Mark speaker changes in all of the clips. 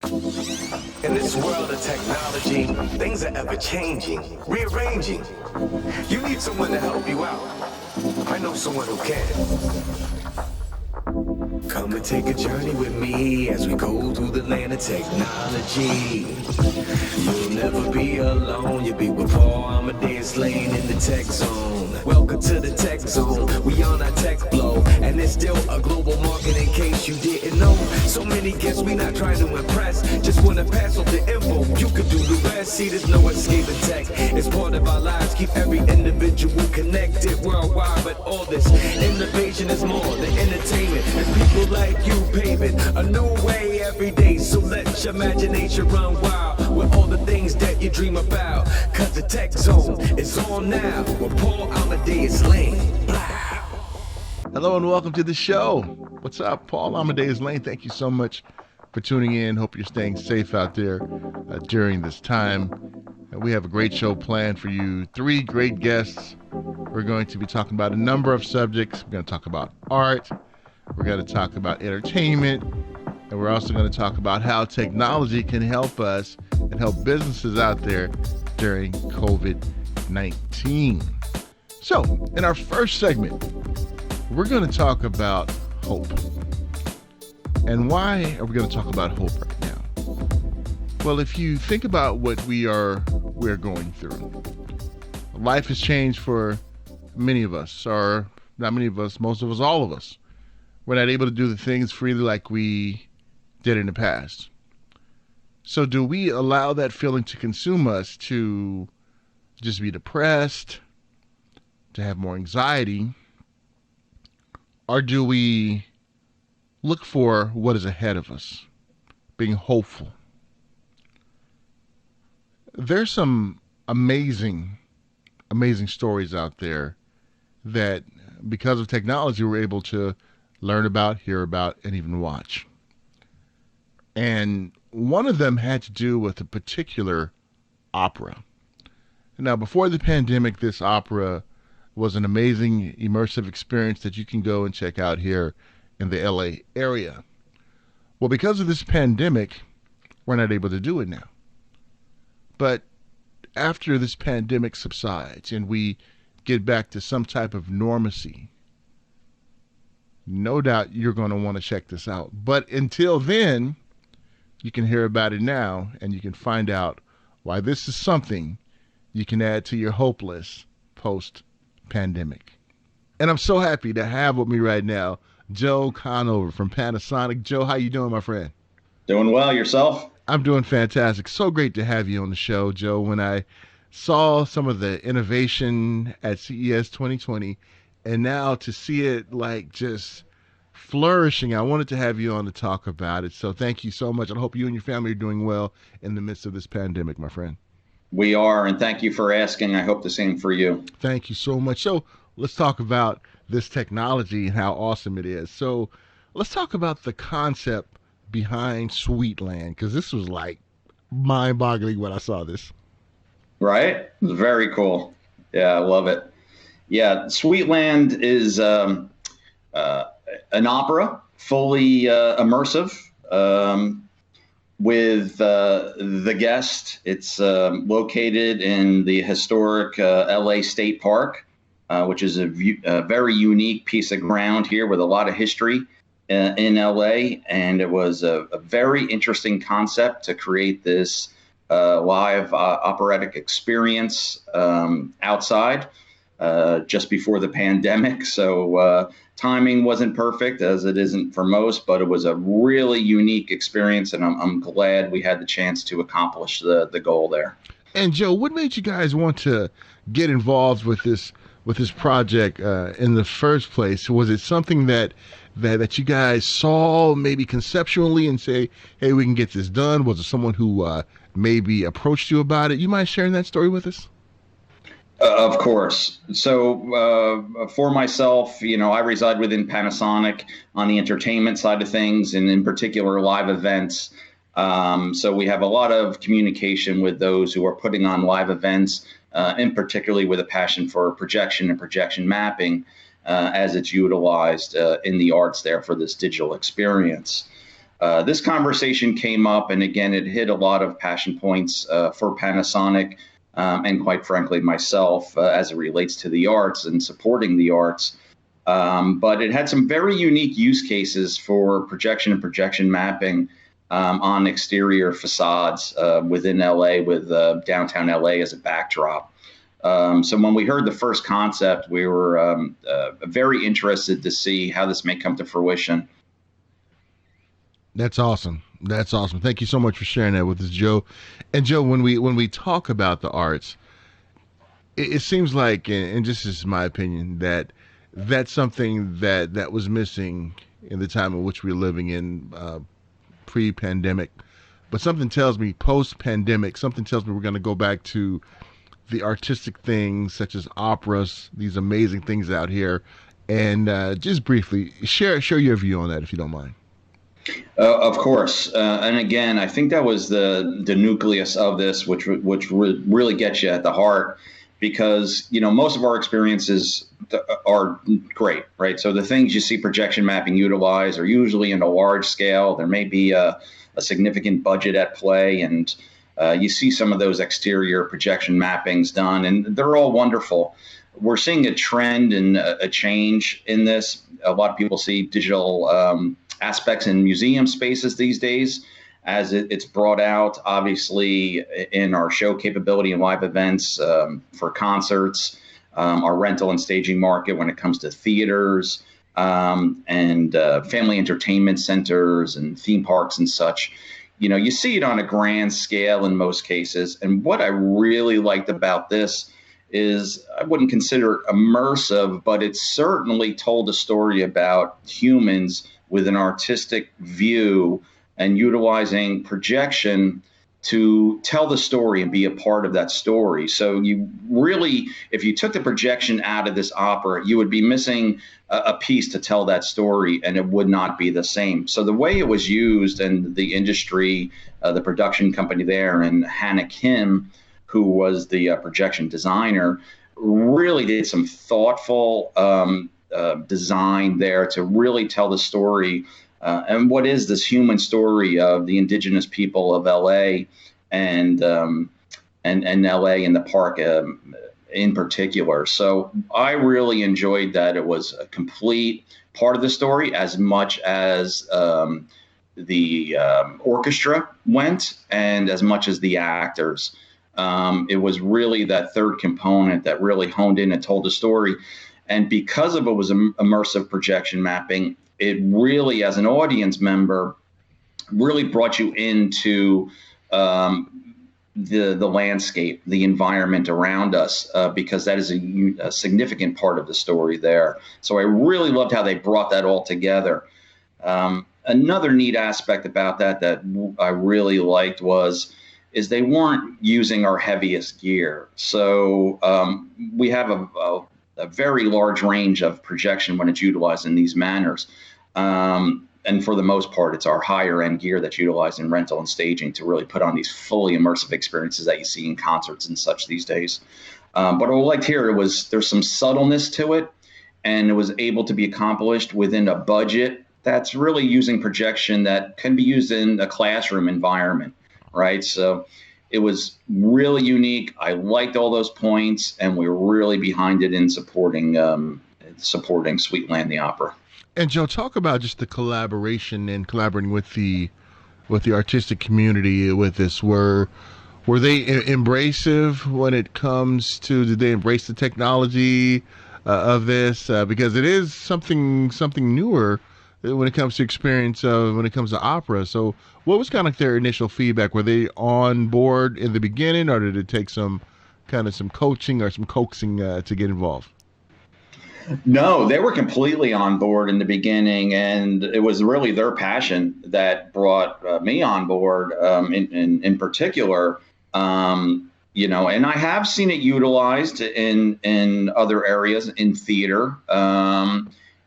Speaker 1: In this world of technology, things are ever changing, rearranging. You need someone to help you out. I know someone who can. Come and take a journey with me as we go through the land of technology. You'll never be alone. You'll be with Paul Amadeus Lane in the tech zone. Welcome to the tech zone. We on our tech flow, and there's still a global market in case you didn't know. So many guests, we not trying to impress. Just wanna pass on the info. You can do the rest. See, there's no escaping tech. It's part of our lives. Keep every individual connected worldwide. But all this innovation is more than entertainment. It's people like you paving a new way every day. So let your imagination run wild with all the things that you dream about. Cause the tech zone is on now with Paul Amadeus Lane.
Speaker 2: Hello and welcome to the show. What's up? Paul Amadeus Lane. Thank you so much for tuning in. Hope you're staying safe out there during this time. We have a great show planned for you. 3 great guests. We're going to be talking about a number of subjects. We're going to talk about art. We're going to talk about entertainment. And we're also going to talk about how technology can help us and help businesses out there during COVID-19. So, in our first segment, we're going to talk about hope. And why are we going to talk about hope right now? Well, if you think about what we're going through, life has changed for many of us, or not many of us, most of us, all of us. We're not able to do the things freely like we did in the past. So do we allow that feeling to consume us, to just be depressed, to have more anxiety? Or do we look for what is ahead of us, being hopeful? There's some amazing stories out there that, because of technology, we're able to learn about, hear about, and even watch. And one of them had to do with a particular opera. Now, before the pandemic, this opera was an amazing, immersive experience that you can go and check out here in the LA area. Well, because of this pandemic, we're not able to do it now. But after this pandemic subsides and we get back to some type of normalcy, no doubt you're going to want to check this out. But until then, you can hear about it now, and you can find out why this is something you can add to your hope list post-pandemic. And I'm so happy to have with me right now Joe Conover from Panasonic. Joe, how you doing, my friend?
Speaker 3: Doing well. Yourself?
Speaker 2: I'm doing fantastic. So great to have you on the show, Joe. When I saw some of the innovation at CES 2020, and now to see it like just flourishing, I wanted to have you on to talk about it. So thank you so much. I hope you and your family are doing well in the midst of this pandemic, my friend.
Speaker 3: We are, and thank you for asking. I hope the same for you.
Speaker 2: Thank you so much. So let's talk about this technology and how awesome it is. So let's talk about the concept behind Sweetland, because this was like mind-boggling when I saw this.
Speaker 3: Right? It was very cool. Yeah, I love it. Yeah, Sweetland is an opera, fully immersive, with the guest. It's located in the historic LA State Park, which is a very unique piece of ground here with a lot of history in LA. And it was a very interesting concept to create this live operatic experience outside just before the pandemic. So timing wasn't perfect, as it isn't for most, but it was a really unique experience, and I'm glad we had the chance to accomplish the goal there.
Speaker 2: And Joe, what made you guys want to get involved with this project in the first place? Was it something that you guys saw maybe conceptually and say, hey, we can get this done? Was it someone who maybe approached you about it? You mind sharing that story with us?
Speaker 3: Of course. So for myself, I reside within Panasonic on the entertainment side of things, and in particular live events. So we have a lot of communication with those who are putting on live events, and particularly with a passion for projection and projection mapping as it's utilized in the arts there for this digital experience. This conversation came up, and again, it hit a lot of passion points for Panasonic, and quite frankly, myself, as it relates to the arts and supporting the arts. But it had some very unique use cases for projection and projection mapping on exterior facades within LA, with downtown LA as a backdrop. So when we heard the first concept, we were very interested to see how this may come to fruition.
Speaker 2: That's awesome. That's awesome. Thank you so much for sharing that with us, Joe. And Joe, when we talk about the arts, it seems like, and just as my opinion, that that's something that was missing in the time in which we're living in, pre-pandemic. But something tells me post-pandemic, something tells me we're going to go back to the artistic things such as operas, these amazing things out here. And just briefly, share your view on that, if you don't mind.
Speaker 3: Of course, and again, I think that was the nucleus of this, which really gets you at the heart, because most of our experiences are great, right? So the things you see projection mapping utilized are usually in a large scale. There may be a significant budget at play, and you see some of those exterior projection mappings done, and they're all wonderful. We're seeing a trend and a change in this. A lot of people see digital aspects in museum spaces these days as it's brought out, obviously, in our show capability and live events for concerts, our rental and staging market when it comes to theaters, and family entertainment centers and theme parks and such. You see it on a grand scale in most cases. And what I really liked about this is, I wouldn't consider it immersive, but it certainly told a story about humans with an artistic view and utilizing projection to tell the story and be a part of that story. So you really, if you took the projection out of this opera, you would be missing a piece to tell that story, and it would not be the same. So the way it was used, and the industry, the production company there, and Hannah Kim, who was the projection designer, really did some thoughtful design there to really tell the story, and what is this human story of the indigenous people of LA and LA and the park in particular. So I really enjoyed that. It was a complete part of the story, as much as the orchestra went, and as much as the actors. It was really that third component that really honed in and told the story. And because of it was immersive projection mapping, it really, as an audience member, really brought you into the landscape, the environment around us, because that is a significant part of the story there. So I really loved how they brought that all together. Another neat aspect about that I really liked is they weren't using our heaviest gear. So we have a very large range of projection when it's utilized in these manners. And for the most part, it's our higher end gear that's utilized in rental and staging to really put on these fully immersive experiences that you see in concerts and such these days. But what I liked here, there's some subtleness to it, and it was able to be accomplished within a budget that's really using projection that can be used in a classroom environment, right? So it was really unique. I liked all those points, and we were really behind it in supporting Sweetland the Opera.
Speaker 2: And Joe, talk about just the collaboration and collaborating with the artistic community with this. Were they embracive when it comes to? Did they embrace the technology of this? Because it is something newer when it comes to experience when it comes to opera. So what was kind of their initial feedback? Were they on board in the beginning, or did it take some coaching or some coaxing to get involved?
Speaker 3: No, they were completely on board in the beginning, and it was really their passion that brought me on board in particular. And I have seen it utilized in other areas in theater,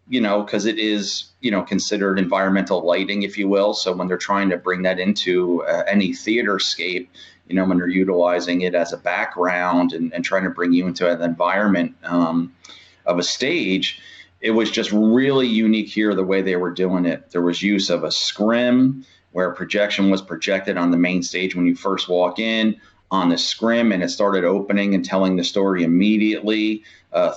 Speaker 3: because it is, considered environmental lighting, if you will. So when they're trying to bring that into any theater scape, when they're utilizing it as a background and trying to bring you into an environment of a stage, it was just really unique here the way they were doing it. There was use of a scrim where projection was projected on the main stage when you first walk in on the scrim, and it started opening and telling the story immediately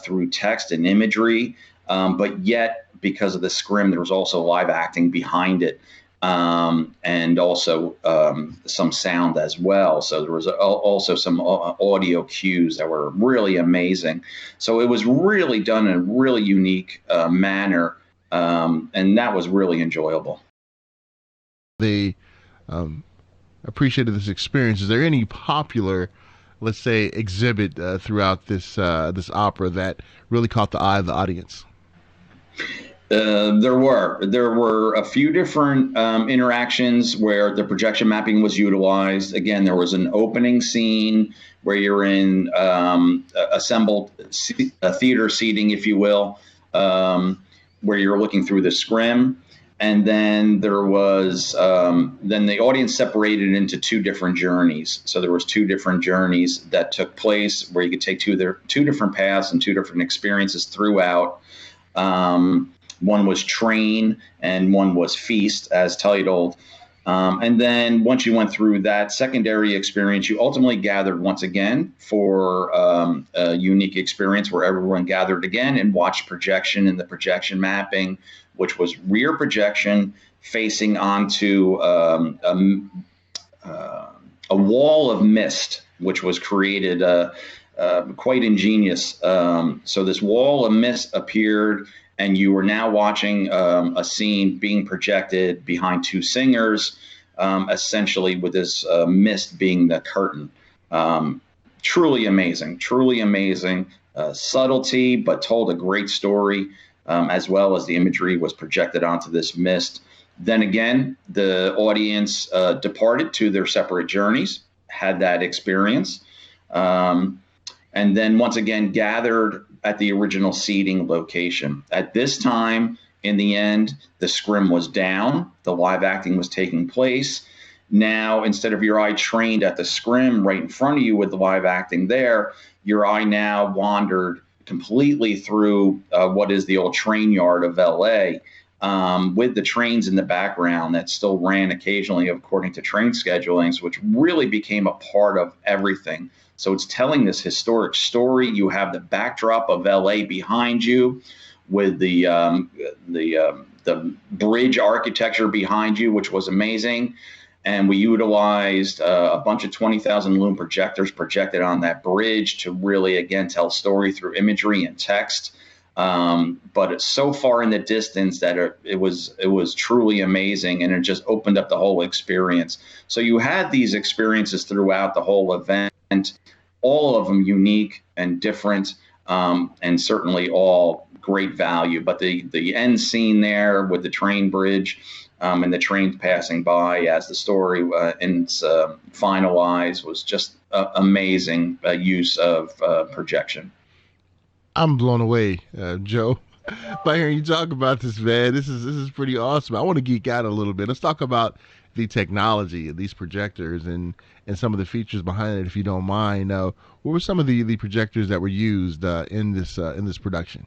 Speaker 3: through text and imagery. But yet, because of the scrim, there was also live acting behind it. And also some sound as well. So there was also some audio cues that were really amazing. So it was really done in a really unique manner, and that was really enjoyable.
Speaker 2: They appreciated this experience. Is there any popular, let's say, exhibit throughout this opera that really caught the eye of the audience?
Speaker 3: There were a few different interactions where the projection mapping was utilized. Again, there was an opening scene where you're in assembled theater seating, if you will, where you're looking through the scrim. And then there was then the audience separated into two different journeys. So there was two different journeys that took place where you could take two different paths and two different experiences throughout. One was Train and one was Feast, as titled. And then once you went through that secondary experience, you ultimately gathered once again for a unique experience where everyone gathered again and watched projection and the projection mapping, which was rear projection facing onto a wall of mist, which was created quite ingenious. So this wall of mist appeared, and you were now watching a scene being projected behind two singers, essentially with this mist being the curtain. Truly amazing, subtlety, but told a great story, as well as the imagery was projected onto this mist. Then again, the audience departed to their separate journeys, had that experience, and then once again gathered at the original seating location. At this time, in the end, the scrim was down, the live acting was taking place. Now, instead of your eye trained at the scrim right in front of you with the live acting there, your eye now wandered completely through what is the old train yard of LA, with the trains in the background that still ran occasionally according to train schedulings, which really became a part of everything. So it's telling this historic story. You have the backdrop of LA behind you, with the bridge architecture behind you, which was amazing. And we utilized a bunch of 20,000 lumen projectors projected on that bridge to really, again, tell a story through imagery and text. But it's so far in the distance that it was truly amazing, and it just opened up the whole experience. So you had these experiences throughout the whole event, all of them unique and different, and certainly all great value. But the end scene there with the train bridge and the trains passing by as the story finalized was just amazing use of projection.
Speaker 2: I'm blown away, Joe, by hearing you talk about this, man. This is pretty awesome. I want to geek out a little bit. Let's talk about the technology of these projectors and some of the features behind it, if you don't mind. What were some of the projectors that were used in this production?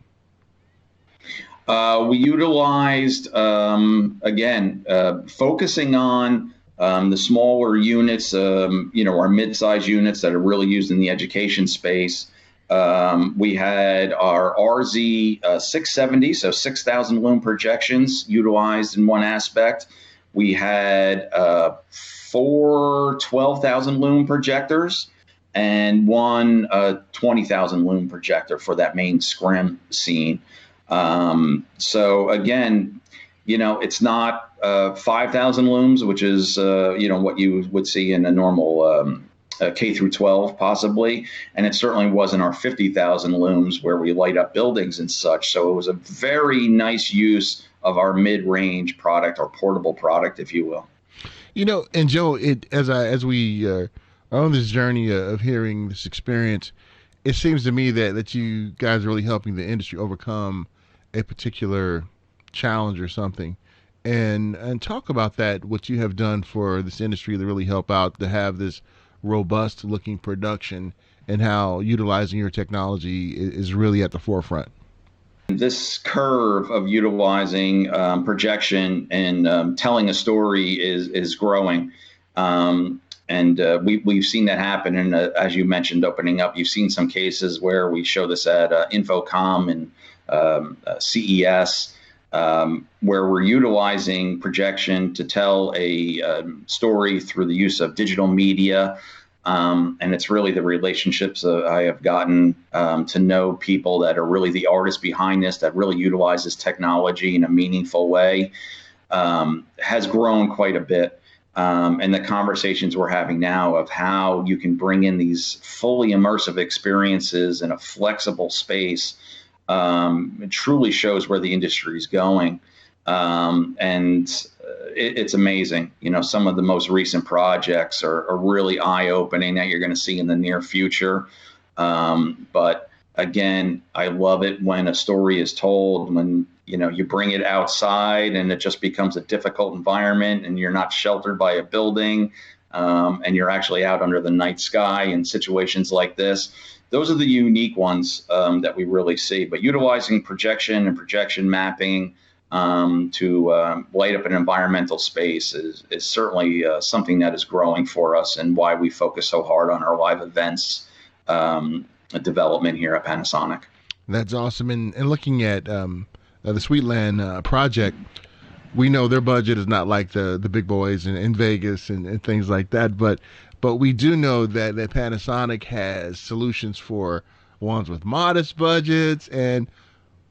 Speaker 3: We utilized, again, focusing on the smaller units, our mid-size units that are really used in the education space. We had our RZ 670, so 6,000 lumen projections utilized in one aspect. We had 4 12,000 lumen projectors and one 20,000 lumen projector for that main scrim scene. So again, it's not 5,000 looms, which is what you would see in a normal K through 12 possibly, and it certainly wasn't our 50,000 looms where we light up buildings and such. So it was a very nice use of our mid-range product, our portable product, if you will.
Speaker 2: And Joe, as we are on this journey of hearing this experience, it seems to me that you guys are really helping the industry overcome a particular challenge or something, and talk about that, what you have done for this industry to really help out to have this robust looking production, and how utilizing your technology is really at the forefront.
Speaker 3: This curve of utilizing projection and telling a story is growing. We've seen that happen. And as you mentioned, opening up, you've seen some cases where we show this at Infocom and CES, where we're utilizing projection to tell a story through the use of digital media. And it's really the relationships I have gotten to know people that are really the artists behind this, that really utilize this technology in a meaningful way, has grown quite a bit. And the conversations we're having now of how you can bring in these fully immersive experiences in a flexible space, it truly shows where the industry is going. It's amazing. Some of the most recent projects are really eye-opening that you're going to see in the near future. But again, I love it when a story is told, when you bring it outside and it just becomes a difficult environment and you're not sheltered by a building, and you're actually out under the night sky in situations like this. Those are the unique ones that we really see. But utilizing projection and projection mapping to light up an environmental space is certainly something that is growing for us, and why we focus so hard on our live events development here at Panasonic.
Speaker 2: That's awesome. And looking at the Sweetland project, we know their budget is not like the big boys in Vegas and things like that, but we do know that Panasonic has solutions for ones with modest budgets and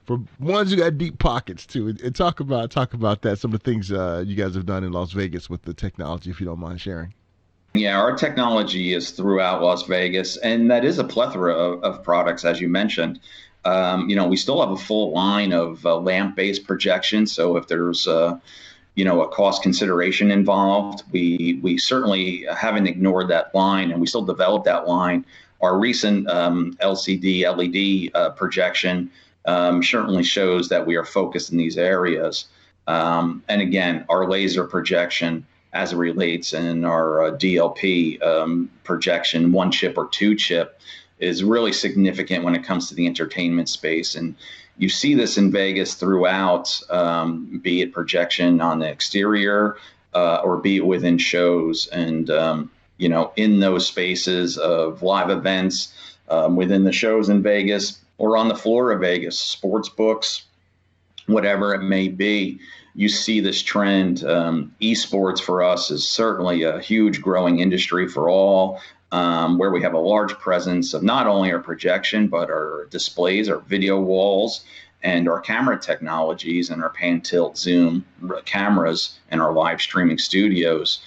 Speaker 2: for ones who got deep pockets too. And talk about that, some of the things you guys have done in Las Vegas with the technology, if you don't mind sharing.
Speaker 3: Yeah, our technology is throughout Las Vegas, and that is a plethora of products, as you mentioned. We still have a full line of lamp-based projections. So if there's a cost consideration involved, we certainly haven't ignored that line, and we still develop that line. Our recent LCD LED projection certainly shows that we are focused in these areas. And again, our laser projection, as it relates in our DLP projection, one chip or two chip, is really significant when it comes to the entertainment space. And you see this in Vegas throughout, be it projection on the exterior or be it within shows. And, in those spaces of live events, within the shows in Vegas or on the floor of Vegas, sports books, whatever it may be, you see this trend. Esports for us is certainly a huge growing industry for all, where we have a large presence of not only our projection, but our displays, our video walls, and our camera technologies and our pan, tilt, zoom cameras and our live streaming studios.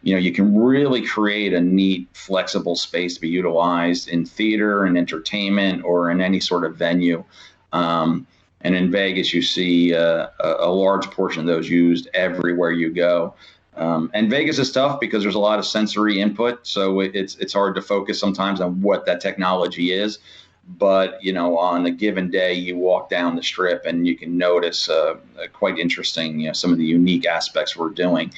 Speaker 3: You can really create a neat, flexible space to be utilized in theater and entertainment or in any sort of venue. And in Vegas, you see a large portion of those used everywhere you go. And Vegas is tough because there's a lot of sensory input, so it's hard to focus sometimes on what that technology is. But on a given day, you walk down the Strip and you can notice quite interesting, some of the unique aspects we're doing.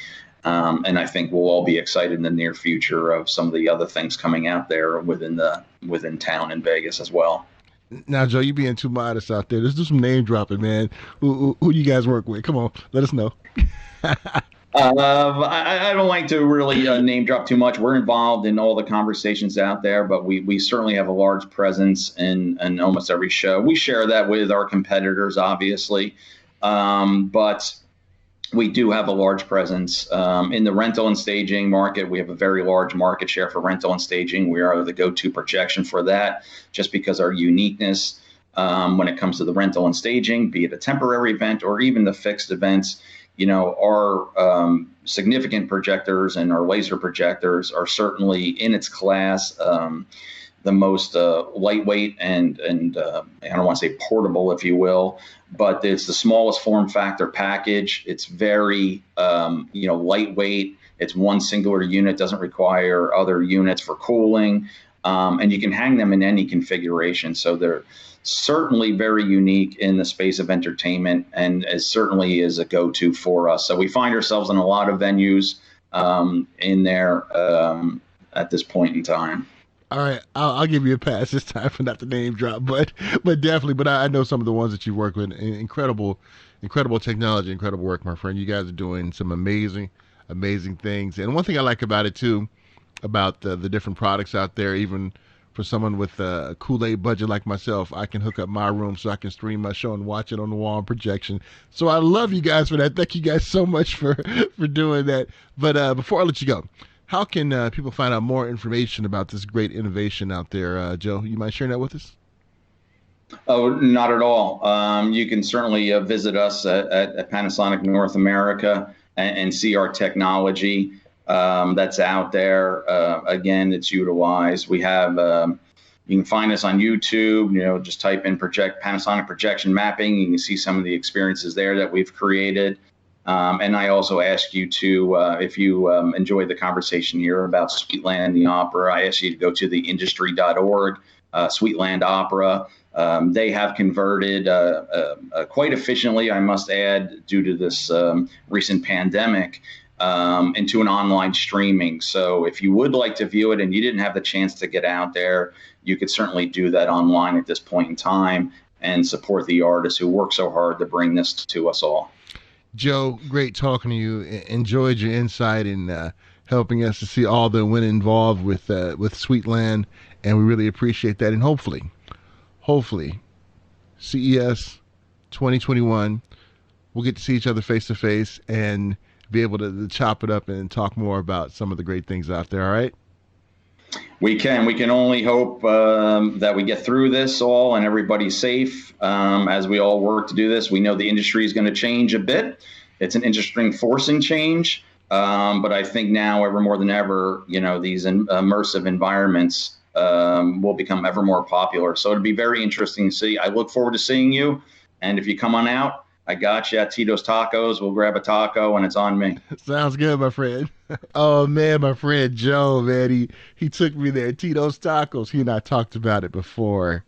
Speaker 3: And I think we'll all be excited in the near future of some of the other things coming out there within town in Vegas as well.
Speaker 2: Now, Joe, you being too modest out there. Let's do some name dropping, man. Who you guys work with? Come on, let us know.
Speaker 3: I don't like to really name drop too much. We're involved in all the conversations out there, but we certainly have a large presence in almost every show. We share that with our competitors, obviously, but we do have a large presence in the rental and staging market. We have a very large market share for rental and staging. We are the go-to projection for that, just because our uniqueness when it comes to the rental and staging, be it a temporary event or even the fixed events. Our significant projectors and our laser projectors are certainly in its class, the most lightweight and I don't want to say portable, if you will, but it's the smallest form factor package. It's very, lightweight. It's one singular unit, doesn't require other units for cooling, and you can hang them in any configuration. So they're certainly very unique in the space of entertainment, and certainly is a go-to for us. So we find ourselves in a lot of venues in there at this point in time.
Speaker 2: All right, I'll give you a pass this time for not the name drop, but definitely. But I know some of the ones that you work with. Incredible technology, incredible work, my friend. You guys are doing some amazing things. And one thing I like about it too, about the different products out there, even for someone with a Kool-Aid budget like myself, I can hook up my room so I can stream my show and watch it on the wall and projection. So I love you guys for that. Thank you guys so much for doing that. But before I let you go, how can people find out more information about this great innovation out there? Joe, you mind sharing that with us?
Speaker 3: Oh, not at all. You can certainly visit us at Panasonic North America and see our technology that's out there. Again, it's utilized. We have, you can find us on YouTube, just type in Panasonic projection mapping. You can see some of the experiences there that we've created. And I also ask you to, if you enjoy the conversation here about Sweetland, the opera, I ask you to go to theindustry.org, Sweetland Opera. They have converted quite efficiently, I must add, due to this recent pandemic, into an online streaming. So if you would like to view it and you didn't have the chance to get out there, you could certainly do that online at this point in time and support the artists who work so hard to bring this to us all.
Speaker 2: Joe, great talking to you. Enjoyed your insight in helping us to see all the women involved with Sweetland, and we really appreciate that. And hopefully, CES 2021, we'll get to see each other face to face and be able to chop it up and talk more about some of the great things out there. All right.
Speaker 3: We can only hope that we get through this all and everybody's safe as we all work to do this. We know the industry is going to change a bit. It's an interesting forcing change, but I think now, ever more than ever, these immersive environments will become ever more popular. So it'd be very interesting to see. I look forward to seeing you, and if you come on out, I got you at Tito's Tacos. We'll grab a taco, and it's on me.
Speaker 2: Sounds good, my friend. Oh, man, my friend Joe, man, he took me there. Tito's Tacos. He and I talked about it before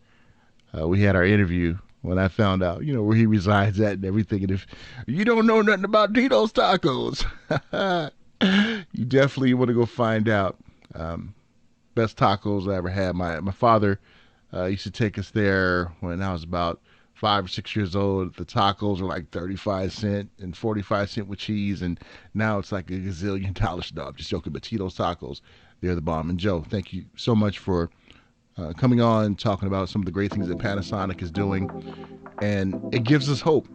Speaker 2: we had our interview when I found out, where he resides at and everything. And if you don't know nothing about Tito's Tacos, you definitely want to go find out. Best tacos I ever had. My father used to take us there when I was about 5 or 6 years old. The tacos were like 35 cents and 45 cents with cheese, and now it's like a gazillion dollars. No, I'm just joking, but Tito's Tacos, they're the bomb. And Joe, thank you so much for coming on, talking about some of the great things that Panasonic is doing, and it gives us hope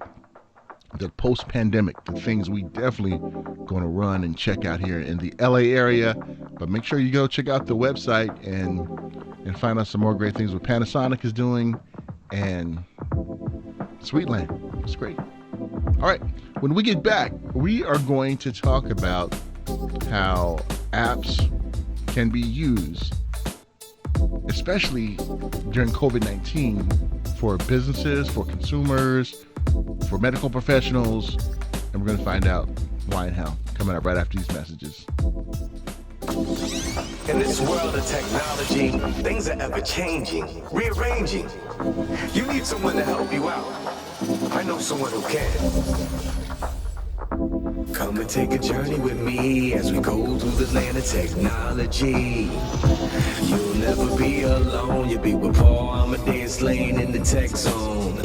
Speaker 2: that post-pandemic, the things we definitely going to run and check out here in the LA area. But make sure you go check out the website and find out some more great things what Panasonic is doing and Sweetland. It's great. All right, when we get back, we are going to talk about how apps can be used, especially during COVID-19, for businesses, for consumers, for medical professionals, and we're going to find out why and how coming up right after these messages.
Speaker 1: In this world of technology, things are ever changing, rearranging. You need someone to help you out. I know someone who can. Come and take a journey with me as we go through the land of technology. You'll never be alone. You'll be with Paul, Amadeus, laying in the tech zone.